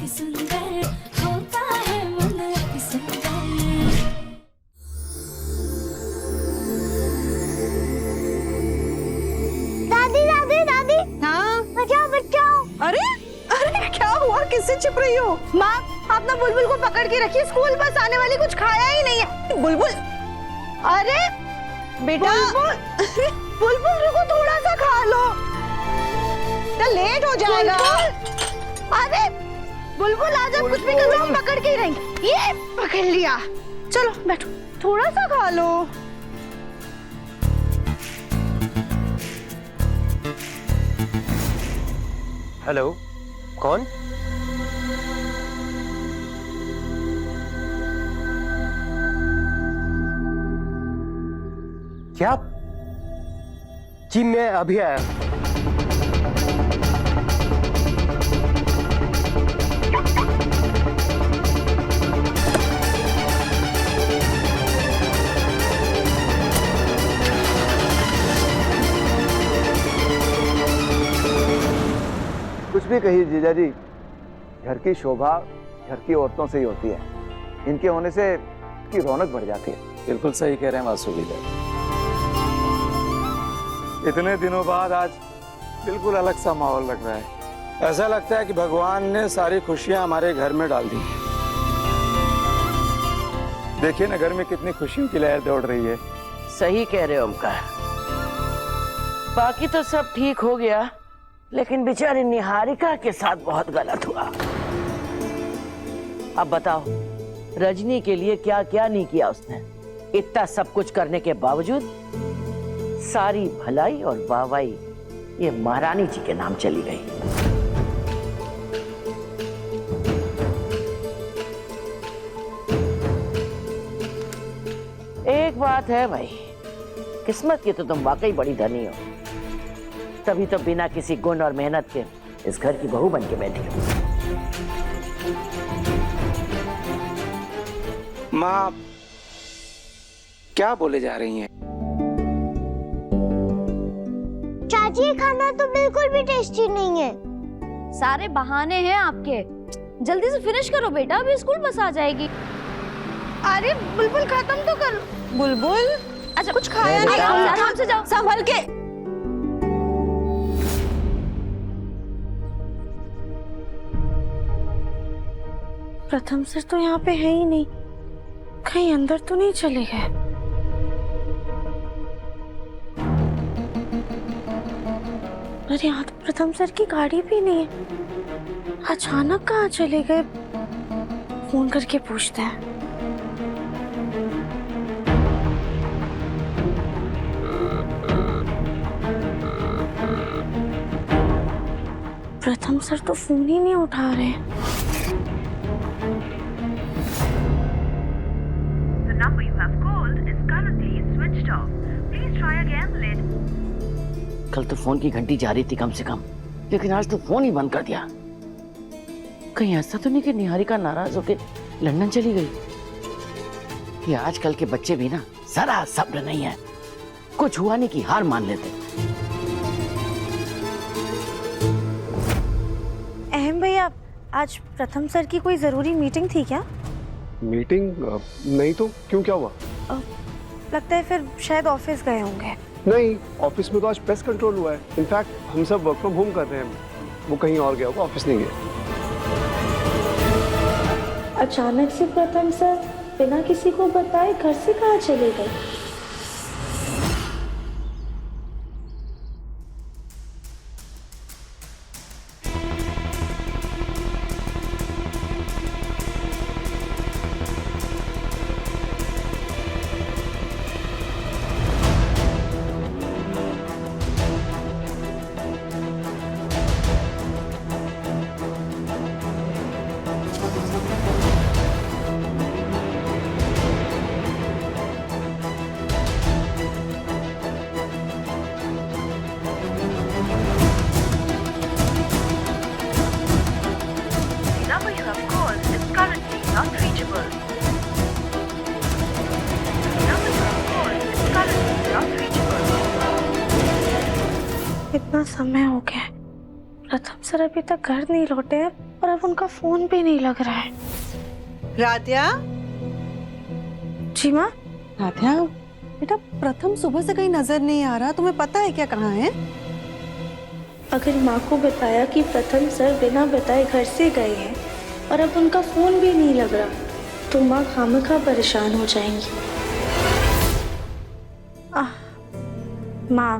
अति सुंदर होता है मन अति सुंदर। दादी दादी दादी। हाँ बचाओ बचाओ। अरे अरे क्या हुआ, किससे छिप रही हो? माँ, आप ना बुलबुल को पकड़ के रखिए, स्कूल बस आने वाली, कुछ खाया ही नहीं है। बुलबुल, अरे बेटा बुलबुल, बुलबुल रुको, थोड़ा सा खा लो, तो लेट हो जाएगा। अरे बुलबुल आज आप कुछ भी करो, हम पकड़ के ही रहेंगे। ये पकड़ लिया, चलो बैठो, थोड़ा सा खा लो। हेलो, कौन? क्या? जी मैं अभी आया। कुछ भी कहिए जीजा जी, घर की शोभा घर की औरतों से ही होती है। इनके होने से की रौनक बढ़ जाती है। बिल्कुल सही कह रहे हैं वासुकी जी। इतने दिनों बाद आज बिल्कुल अलग सा माहौल लग रहा है। ऐसा लगता है कि भगवान ने सारी खुशियां हमारे घर में डाल दी। देखिए ना, घर में कितनी खुशियों की लहर दौड़ रही है। सही कह रहे हो ओमकार, बाकी तो सब ठीक हो गया, लेकिन बेचारी निहारिका के साथ बहुत गलत हुआ। अब बताओ, रजनी के लिए क्या क्या नहीं किया उसने। इतना सब कुछ करने के बावजूद सारी भलाई और वाहवाही ये महारानी जी के नाम चली गई। एक बात है भाई, किस्मत की तो तुम वाकई बड़ी धनी हो, तभी तो बिना किसी गुण और मेहनत के इस घर की बहू बन के बैठी हो। माँ क्या बोले जा रही हैं? चाची, ये खाना तो बिल्कुल भी टेस्टी नहीं है। सारे बहाने हैं आपके, जल्दी से फिनिश करो बेटा, अभी स्कूल बस आ जाएगी। अरे बुलबुल खत्म तो कर। बुलबुल, अच्छा कुछ खाया नहीं? आराम से जाओ, संभल के। प्रथम सर तो यहाँ पे है ही नहीं, कहीं अंदर तो नहीं चले गए? अरे यहाँ तो प्रथम सर की गाड़ी भी नहीं है, अचानक कहाँ चले गए? फोन करके पूछते हैं। प्रथम सर तो फोन ही नहीं उठा रहे। The number you have called is currently switched off. Please try again later. कल तो फोन की घंटी जा रही थी कम से कम, लेकिन आज तो फोन ही बंद कर दिया। कहीं ऐसा तो नहीं कि निहारिका नाराज होके लंदन चली गई? ये आजकल के बच्चे भी ना जरा सब्र नहीं है, कुछ हुआ नहीं कि हार मान लेते। अहम भैया, आज प्रथम सर की कोई जरूरी मीटिंग थी क्या? मीटिंग? नहीं तो क्यों, क्या हुआ? लगता है फिर शायद ऑफिस गए होंगे। नहीं, ऑफिस में तो आज पेस्ट कंट्रोल हुआ है। इनफैक्ट हम सब वर्क फ्रॉम होम कर रहे हैं, वो कहीं और गया होगा, ऑफिस नहीं गया। अचानक से प्रथम सर बिना किसी को बताए घर से कहाँ चले गए? इतना समय हो गया, प्रथम सर अभी तक घर नहीं लौटे हैं। और अब उनका फोन भी नहीं लग रहा है। राध्या, जी माँ। राध्या बेटा, प्रथम सुबह से कहीं नजर नहीं आ रहा, तुम्हें पता है क्या कहाँ है? अगर माँ को बताया कि प्रथम सर बिना बताए घर से गए हैं और अब उनका फोन भी नहीं लग रहा, तो माँ खामखा परेशान हो जाएंगी। माँ,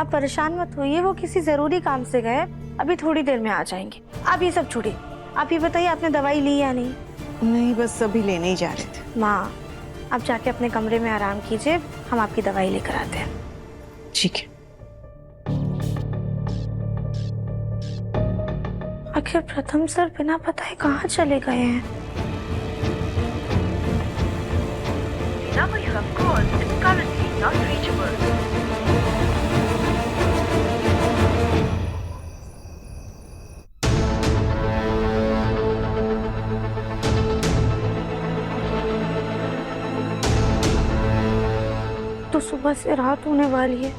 अब परेशान मत होइए, वो किसी जरूरी काम से गए, अभी थोड़ी देर में आ जाएंगे। आप ये सब छोड़िए, आप ये बताइए आपने दवाई ली या नहीं? नहीं, बस अभी लेने ही जा रहे थे। माँ, आप जाके अपने कमरे में आराम कीजिए, हम आपकी दवाई लेकर आते हैं। ठीक है। आखिर प्रथम सर बिना बताए कहाँ चले गए हैं? The number you have called is currently not reachable. तो सुबह से रात होने वाली है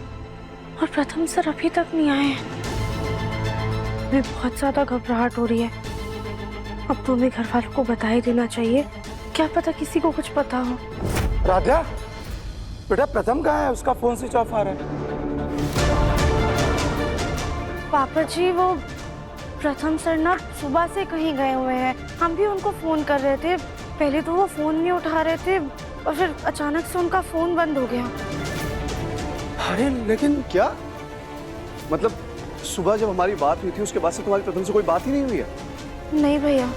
और प्रथम सर अभी तक नहीं आए हैं। मुझे बहुत ज्यादा घबराहट हो रही है। अब तो हमें घर वालों को बता ही देना चाहिए, क्या पता किसी को कुछ पता हो। राधा, बेटा प्रथम कहाँ है? उसका फोन स्विच ऑफ आ रहा है। पापा जी, वो प्रथम सर ना सुबह से कहीं गए हुए हैं। हम भी उनको फोन कर रहे थे, पहले तो वो फोन नहीं उठा रहे थे और फिर अचानक से उनका फोन बंद हो गया। अरे लेकिन क्या मतलब, सुबह जब हमारी बात हुई थी उसके बाद से तुम्हारी प्रथम से कोई बात ही नहीं हुई है? नहीं भैया।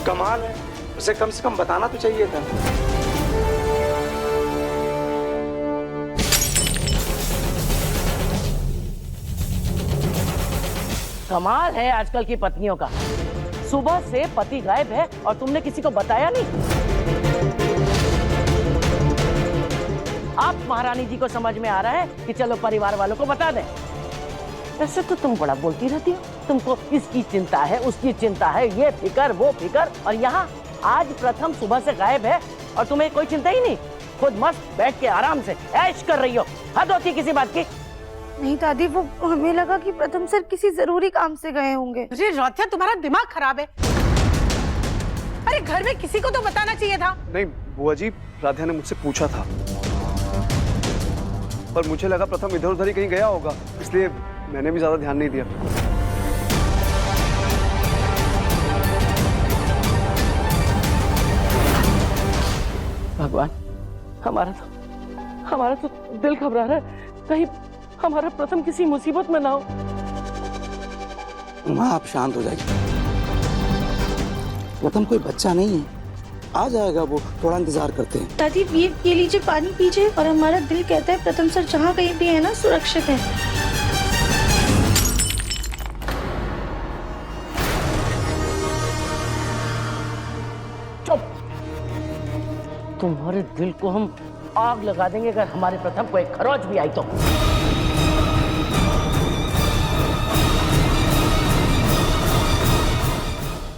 कमाल है, उसे कम से कम बताना तो चाहिए था। कमाल है आजकल की पत्नियों का, सुबह से पति गायब है और तुमने किसी को बताया नहीं। अब महारानी जी को समझ में आ रहा है कि चलो परिवार वालों को बता दें। वैसे तो तुम बड़ा बोलती रहती हो, तुमको इसकी चिंता है, उसकी चिंता है, ये फिकर वो फिकर, और यहाँ आज प्रथम सुबह से गायब है और तुम्हें कोई चिंता ही नहीं। खुद मस्त बैठ के आराम से ऐश कर रही हो, हद होती किसी बात की। नहीं दादी, वो हमें लगा कि प्रथम सर किसी जरूरी काम से गए होंगे। अरे राध्या, तुम्हारा दिमाग खराब है। अरे घर में किसी को तो बताना चाहिए था। नहीं बुआ जी, राधा ने मुझसे पूछा था, पर मुझे लगा प्रथम इधर उधर ही कहीं गया होगा, इसलिए मैंने भी ज्यादा ध्यान नहीं दिया। भगवान, हमारा तो दिल घबरा रहा है, कहीं हमारा प्रथम किसी मुसीबत में ना हो। माँ, आप शांत हो जाइए। प्रथम कोई बच्चा नहीं है, आ जाएगा वो, थोड़ा इंतजार करते हैं। दादी, ये लीजिए, पानी पीजिए। और हमारा दिल कहता है प्रथम सर जहाँ कहीं भी है ना, सुरक्षित है। चुप! तुम्हारे दिल को हम आग लगा देंगे अगर हमारे प्रथम को एक खरोच भी आई तो।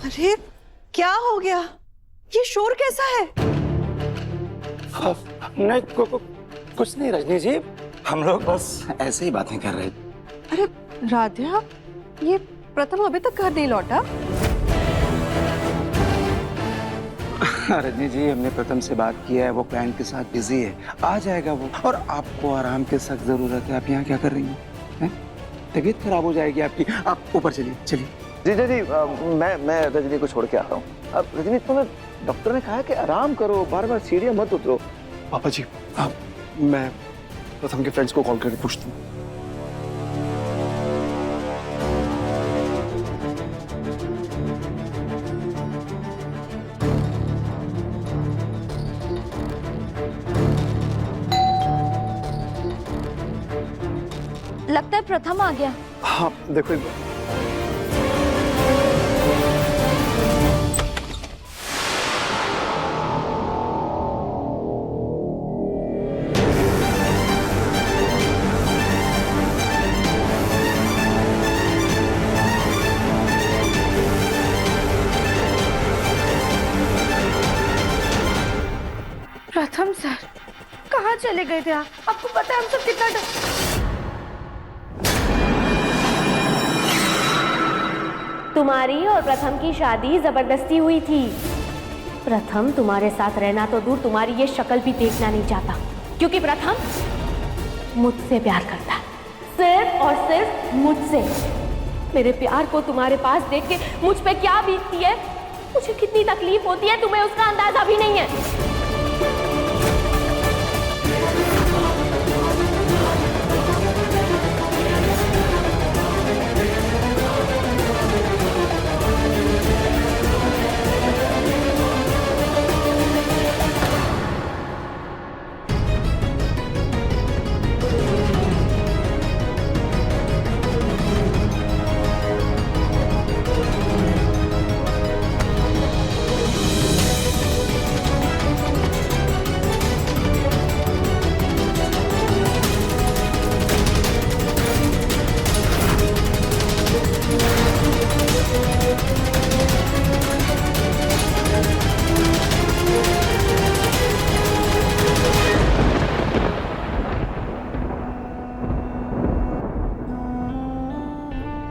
अरे क्या हो गया? ये शोर कैसा है? नहीं, कुछ नहीं रजनी जी, हम लोग बस ऐसे ही बातें कर रहे थे। अरे राध्या, ये प्रथम अभी तक घर नहीं लौटा? रजनी जी, हमने प्रथम से बात किया है, वो क्लाइंट के साथ बिजी है, आ जाएगा वो। और आपको आराम की सख्त जरूरत है, आप यहाँ क्या कर रही हैं? तबीयत खराब हो जाएगी आपकी, आप ऊपर चलिए। चलिए जी जी जी, मैं रजनी को छोड़ के आता हूँ। अब रजनी, तुम्हें डॉक्टर ने कहा है कि आराम करो, बार बार सीढ़ियाँ मत उतरो। पापा जी, मैं प्रथम के फ्रेंड्स को कॉल करके पूछता हूँ। लगता है प्रथम आ गया। हाँ देखो एक बार। प्रथम सर कहाँ चले गए थे आप? आपको पता है हम सब कितना तुम्हारी और प्रथम की शादी जबरदस्ती हुई थी। प्रथम तुम्हारे साथ रहना तो दूर, तुम्हारी ये शक्ल भी देखना नहीं चाहता, क्योंकि प्रथम मुझसे प्यार करता है, सिर्फ और सिर्फ मुझसे। मेरे प्यार को तुम्हारे पास देख के मुझ पे क्या बीतती है, मुझे कितनी तकलीफ होती है, तुम्हें उसका अंदाजा भी नहीं है।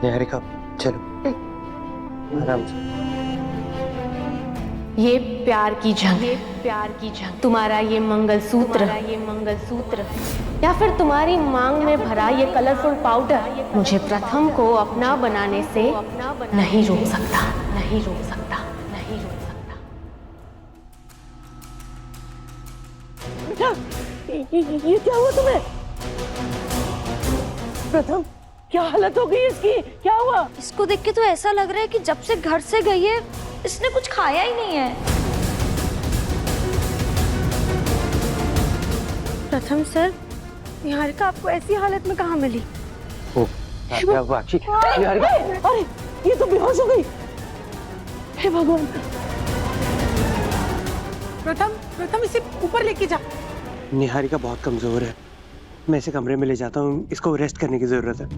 निहारिका चलो आराम से। ये प्यार की जंग, ये प्यार की जंग। तुम्हारा ये मंगलसूत्र, या फिर तुम्हारी मांग में भरा ये कलरफुल पाउडर मुझे प्रथम को अपना बनाने से नहीं रोक सकता, नहीं रोक सकता, नहीं रोक सकता। ये क्या हुआ तुम्हें? प्रथम क्या हालत हो गई इसकी? क्या हुआ? इसको देख के तो ऐसा लग रहा है कि जब से घर से गई है इसने कुछ खाया ही नहीं है। प्रथम सर, निहारिका आपको ऐसी हालत में कहाँ मिली? ओ क्या हुआ? निहारिका, अरे ये तो बेहोश हो गई। हे भगवान। प्रथम इसे ऊपर लेके जा। निहारिका बहुत कमजोर है, मैं इसे कमरे में ले जाता हूँ, इसको रेस्ट करने की जरूरत है।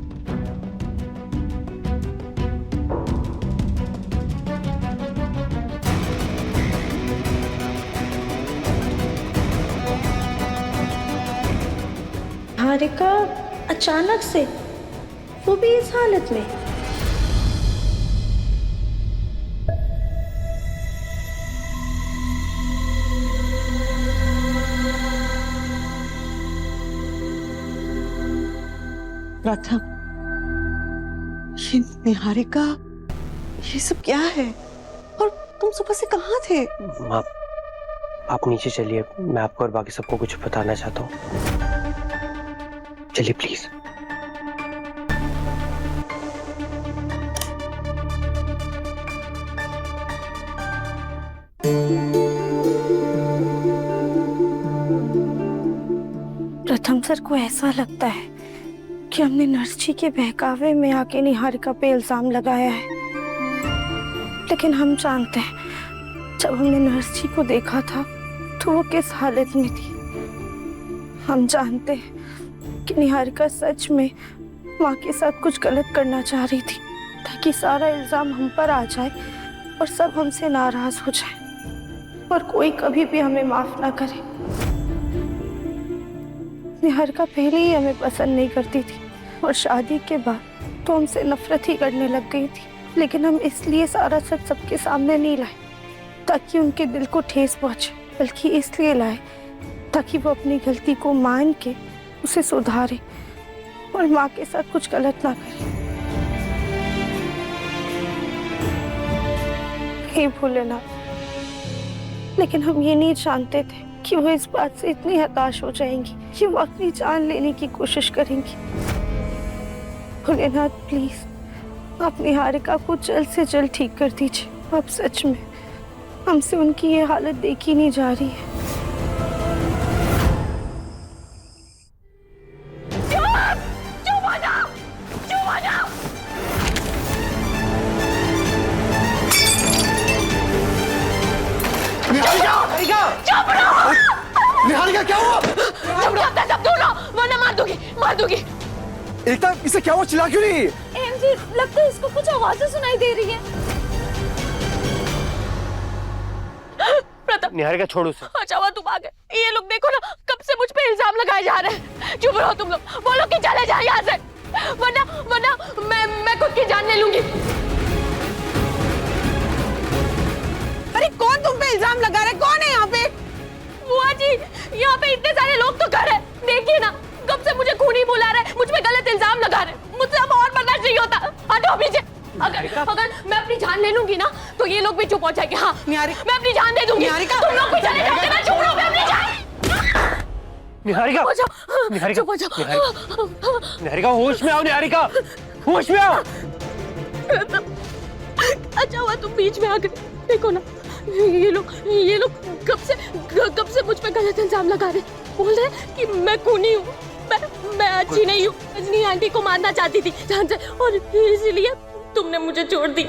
निहारिका अचानक से, वो भी इस हालत में? प्रथम, ये निहारिका, ये सब क्या है? और तुम सुबह से कहाँ थे? माँ आप नीचे चलिए, मैं आपको और बाकी सबको कुछ बताना चाहता हूँ। चलिए प्लीज। प्रथम सर को ऐसा लगता है कि हमने नर्स जी के बहकावे में आके निहारिका पे इल्जाम लगाया है, लेकिन हम जानते हैं जब हमने नर्स जी को देखा था तो वो किस हालत में थी। हम जानते हैं कि निहारिका सच में माँ के साथ कुछ गलत करना चाह रही थी, ताकि सारा इल्जाम हम पर आ जाए और सब हमसे नाराज हो जाए और कोई कभी भी हमें माफ ना करे। निहारिका पहले ही हमें पसंद नहीं करती थी और शादी के बाद तो हमसे नफरत ही करने लग गई थी, लेकिन हम इसलिए सारा सच सबके सामने नहीं लाए ताकि उनके दिल को ठेस पहुंचे, बल्कि इसलिए लाए ताकि वो अपनी गलती को मान के उसे सुधारे और माँ के साथ कुछ गलत ना करे। हे भोलेनाथ, लेकिन हम ये नहीं जानते थे कि वो इस बात से इतनी हताश हो जाएंगी कि वो अपनी जान लेने की कोशिश करेंगी। भोलेनाथ प्लीज आप निहारिका को जल्द से जल्द ठीक कर दीजिए। अब सच में हमसे उनकी ये हालत देखी नहीं जा रही है। निहारिका क्या हुआ? सब ढूंढो वरना मार दूंगी। एकता इसे क्या हुआ? चिल्ला क्यों नहीं? जी लगता है इसको कुछ आवाजें सुनाई दे रही है। प्रताप, निहारिका छोड़ उसे। अच्छा हुआ तुम आ गए। ये लोग देखो ना, कब से मुझ पे इल्जाम लगाए जा रहे हैं। चुप रहो तुम लोग, बोलो कि चले जाए यहाँ से, वरना मैं खुद की जान ले लूंगी। यहाँ पे इतने सारे लोग तो खड़े हैं। देखिए ना, कब से मुझे खूनी बुला रहे हैं, मुझ पे गलत इल्जाम लगा रहे हैं। मुझसे अब और बर्दाश्त नहीं होता। हटो पीछे। अगर मैं अपनी जान ले लूंगी ना तो ये लोग भी चुप हो जाएंगे। हाँ, मैं अपनी जान दे दूंगी। तुम लोग भी चले जाओगे, मैं चुप रहूंगी अपनी जान। निहारिका, निहारिका, चुप हो जाओ। निहारिका, होश में आओ। निहारिका, होश में आओ। अच्छा हुआ तुम बीच में आ गए। देखो ना, ये लोग कब से मुझ पे गलत इल्जाम लगा रहे, बोल रहे कि मैं खूनी हूँ, मैं अच्छी नहीं हूँ, रजनी आंटी को मारना चाहती थी जान से, और इसीलिए तुमने मुझे छोड़ दी।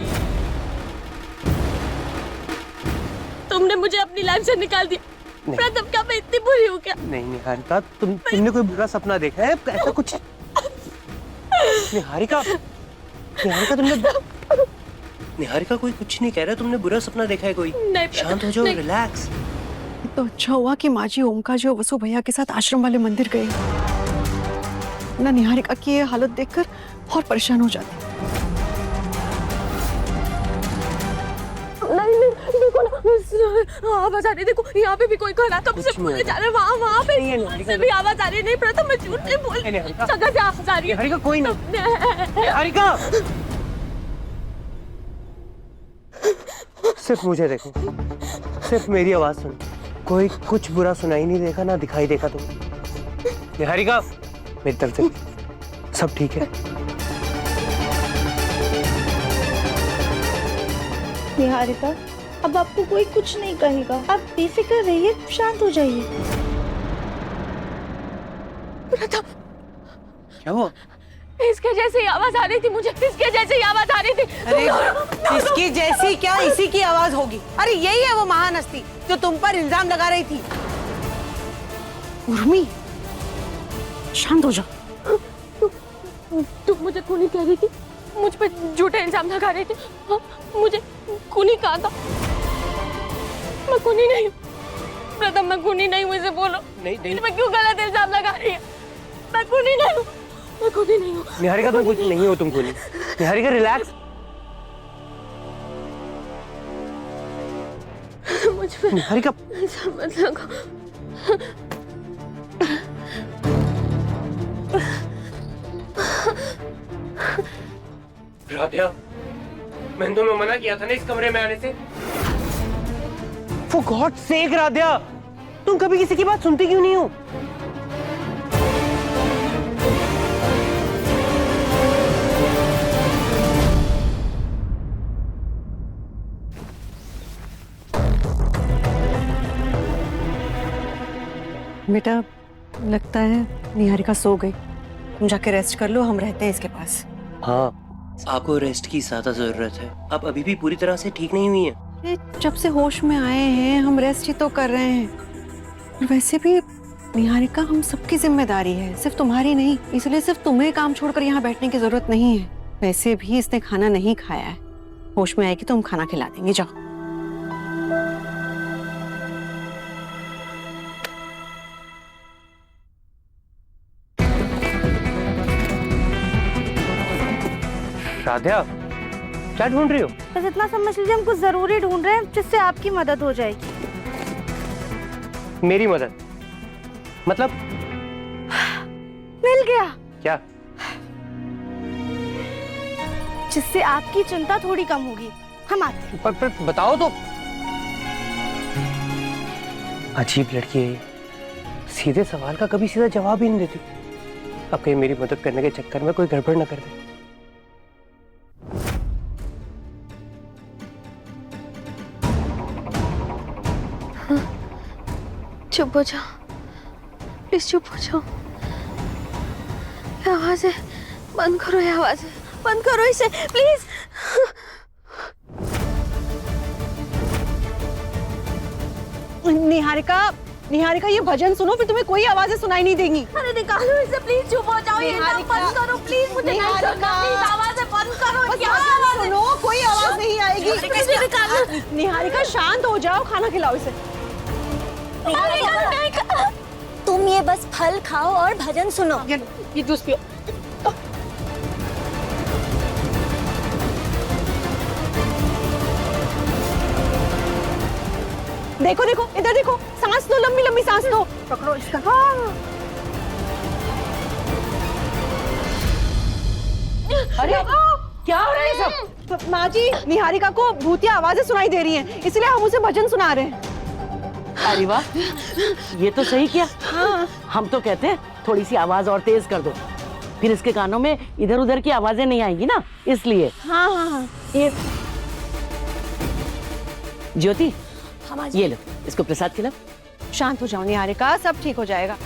तुमने मुझे अपनी लाइफ से निकाल दिया। प्रथम, क्या मैं इतनी बुरी हूँ क्या? नहीं निहारिका, तुमने कोई बुरा सपना देखा है? ऐसा कुछ निहारिका, निहारिका तुमने निहारिका कोई कुछ नहीं कह रहा। तुमने बुरा सपना देखा है कोई? नहीं, शांत हो जाओ, रिलैक्स। तो अच्छा हुआ कि माँ जी ओमकार जी और वसु भैया के साथ आश्रम वाले मंदिर गए ना। निहारिका की ये हालत देखकर और परेशान हो जाती। नहीं, देखो ना, आवाज आ रही। देखो यहाँ पे भी कोई खड़ा, कब से बोले जा रहे हैं। वहाँ पे से भी आवाज आ रही। नहीं प्रथम, मैं झूठ नहीं बोल, जगह से आवाज आ रही है। निहारिका कोई नहीं। निहारिका, सिर्फ मुझे देखो, सिर्फ मेरी आवाज सुनो। कोई कुछ बुरा सुनाई नहीं देगा, ना दिखाई देगा तुम्हें। निहारिका, मेरी तरफ से सब ठीक है। निहारिका, अब आपको कोई कुछ नहीं कहेगा, आप बेफिक्र रहिए, शांत हो जाइए। क्या हुआ? इसके जैसी आवाज आ रही थी मुझे, इसके जैसी आवाज आ रही थी। अरे इसकी जैसी क्या, इसी की आवाज होगी। अरे यही है वो महान हस्ती जो तुम पर इल्जाम लगा रही थी। उर्मी, शांत हो जाओ। तुम मुझे खूनी कह रही थी, मुझ पर झूठे इल्जाम लगा रही थी। हाँ, मुझे खूनी कहा था। मैं खूनी नहीं हूँ प्रथम, मैं खूनी नहीं हूँ। इसे बोलो। नहीं, मैं क्यों गलत इल्जाम लगा रही है? मैं खूनी नहीं हूँ, मैं खूनी नहीं हूँ। निहारिका, तुम कुछ नहीं हो, तुम खूनी। निहारिका रिलैक्स। मुझ पे निहारिका, इल्जाम मत लगाओ। राधिया, मैंने तुम्हें मना किया था ना इस कमरे में आने से। For God's sake, राधिया, तुम कभी किसी की बात सुनती क्यों नहीं हो? बेटा, लगता है निहारिका सो गई। तुम जाके रेस्ट कर लो, हम रहते हैं इसके पास। हाँ, आपको रेस्ट की ज्यादा जरूरत है। आप अभी भी पूरी तरह से ठीक नहीं हुई हैं। जब से होश में आए हैं हम रेस्ट ही तो कर रहे हैं। और वैसे भी निहारिका हम सबकी जिम्मेदारी है, सिर्फ तुम्हारी नहीं। इसलिए सिर्फ तुम्हें काम छोड़कर यहाँ बैठने की जरूरत नहीं है। वैसे भी इसने खाना नहीं खाया है, होश में आएगी तो हम खाना खिला देंगे। जाओ। राधिया, क्या ढूंढ रही हो? बस इतना समझ लीजिए, हम कुछ जरूरी ढूंढ रहे हैं जिससे आपकी मदद हो जाएगी। मेरी मदद? मतलब? मिल गया। क्या? जिससे आपकी चिंता थोड़ी कम होगी। हम आते हैं। पर बताओ तो। अजीब लड़की है ये, सीधे सवाल का कभी सीधा जवाब ही नहीं देती। अब कहीं मेरी मदद करने के चक्कर में कोई गड़बड़ न कर दे। चुप हो जाओ, प्लीज चुप हो जाओ। ये आवाज है, बंद करो। ये आवाज है, बंद करो इसे प्लीज। निहारिका, निहारिका, ये भजन सुनो, फिर तुम्हें कोई आवाजें सुनाई नहीं देंगी। अरे निकालो इसे प्लीज, चुप हो जाओ। ये ना बंद करो प्लीज, मुझे नहीं सुनना प्लीज। आवाज़ें बंद करो। क्या आवाज़ है? सुनो, कोई आवाज नहीं आएगी। निहारिका शांत हो जाओ, खाना खिलाओ इसे। तुम ये बस फल खाओ और भजन सुनो। ये जूस पियो। देखो देखो, इधर देखो, सांस लो, लंबी लंबी सांस लो। पकड़ो इसका। हाँ। अरे क्या हो रहा है ये सब? माँ जी, निहारिका को भूतिया आवाजें सुनाई दे रही हैं, इसलिए हम उसे भजन सुना रहे हैं। अरे वाह, ये तो सही किया। हाँ। हम तो कहते हैं थोड़ी सी आवाज और तेज कर दो, फिर इसके कानों में इधर उधर की आवाजें नहीं आएंगी ना, इसलिए। हाँ हाँ हाँ। ये ज्योति, ये लो, इसको प्रसाद खिलाओ। शांत हो जाओ निहारिका, सब ठीक हो जाएगा।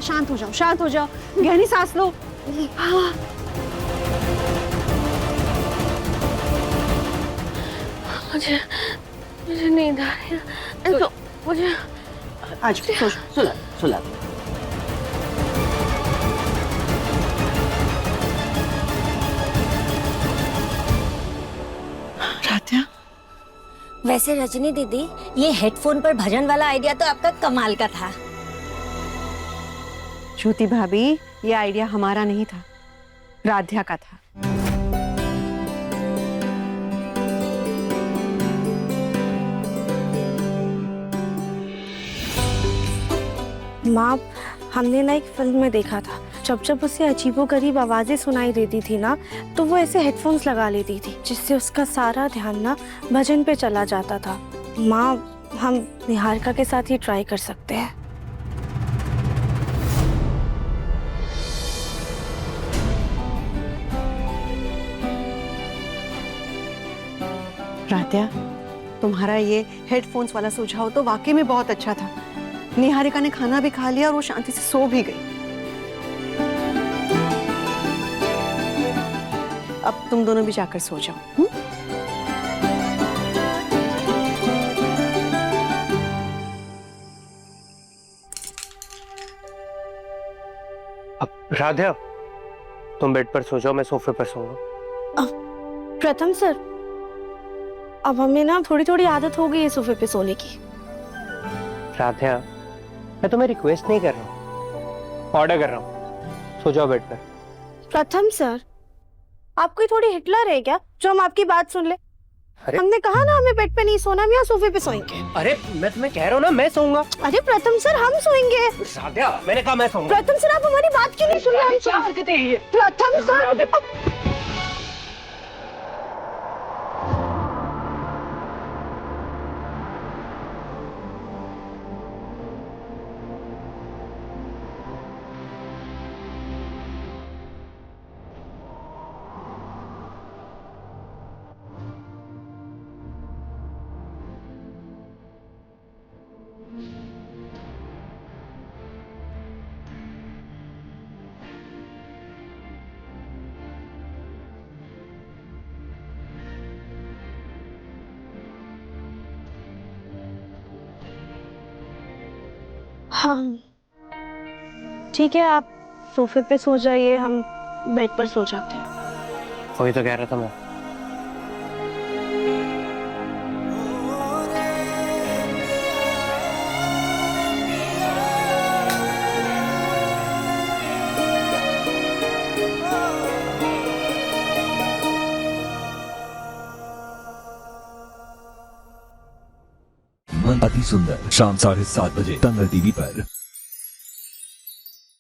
शांत हो जाओ, शांत हो जाओ, गहरी सांस लो। हाँ। मुझे नींद आ रही है, तो मुझे आज सुला। राध्या, वैसे रजनी दीदी, ये हेडफोन पर भजन वाला आइडिया तो आपका कमाल का था। ज्योति भाभी, ये आइडिया हमारा नहीं था, राध्या का था। माँ, हमने ना एक फिल्म में देखा था, जब जब उसे अजीबोगरीब आवाजें सुनाई देती थी ना, तो वो ऐसे हेडफोन्स लगा लेती थी, जिससे उसका सारा ध्यान ना भजन पे चला जाता था। माँ, हम निहारिका के साथ ही ट्राई कर सकते हैं। राध्या, तुम्हारा ये हेडफोन्स वाला सुझाव तो वाकई में बहुत अच्छा था। निहारिका ने खाना भी खा लिया और वो शांति से सो भी गई। अब तुम दोनों भी जाकर सो जाओ। अब राध्या, तुम बेड पर सो जाओ, मैं सोफे पर सोऊंगा। प्रथम सर, अब हमें ना थोड़ी थोड़ी आदत हो गई है सोफे पे सोने की। राध्या, मैं तुम्हें रिक्वेस्ट नहीं कर रहा हूँ, ऑर्डर कर रहा हूँ, सो जाओ बेड पर। प्रथम सर, आप कोई थोड़ी हिटलर है क्या, जो हम आपकी बात सुन ले? अरे हमने कहा ना हमें बेड पे नहीं सोना, हम यहाँ सोफे पे सोएंगे। अरे मैं तुम्हें कह रहा हूँ ना, मैं सोऊंगा। अरे प्रथम सर, हम सोएंगे। राध्या, मैंने कहा मैं सोऊंगा। प्रथम सर, आप हमारी बात क्यों नहीं सुन रहे? क्या हरकतें हैं ये? प्रथम सर, हाँ ठीक है, आप सोफे पे सो जाइए, हम बेड पर सो जाते हैं। वही तो कह रहा था मैं। अति सुंदर शाम 7:30 बजे दंगल टीवी पर।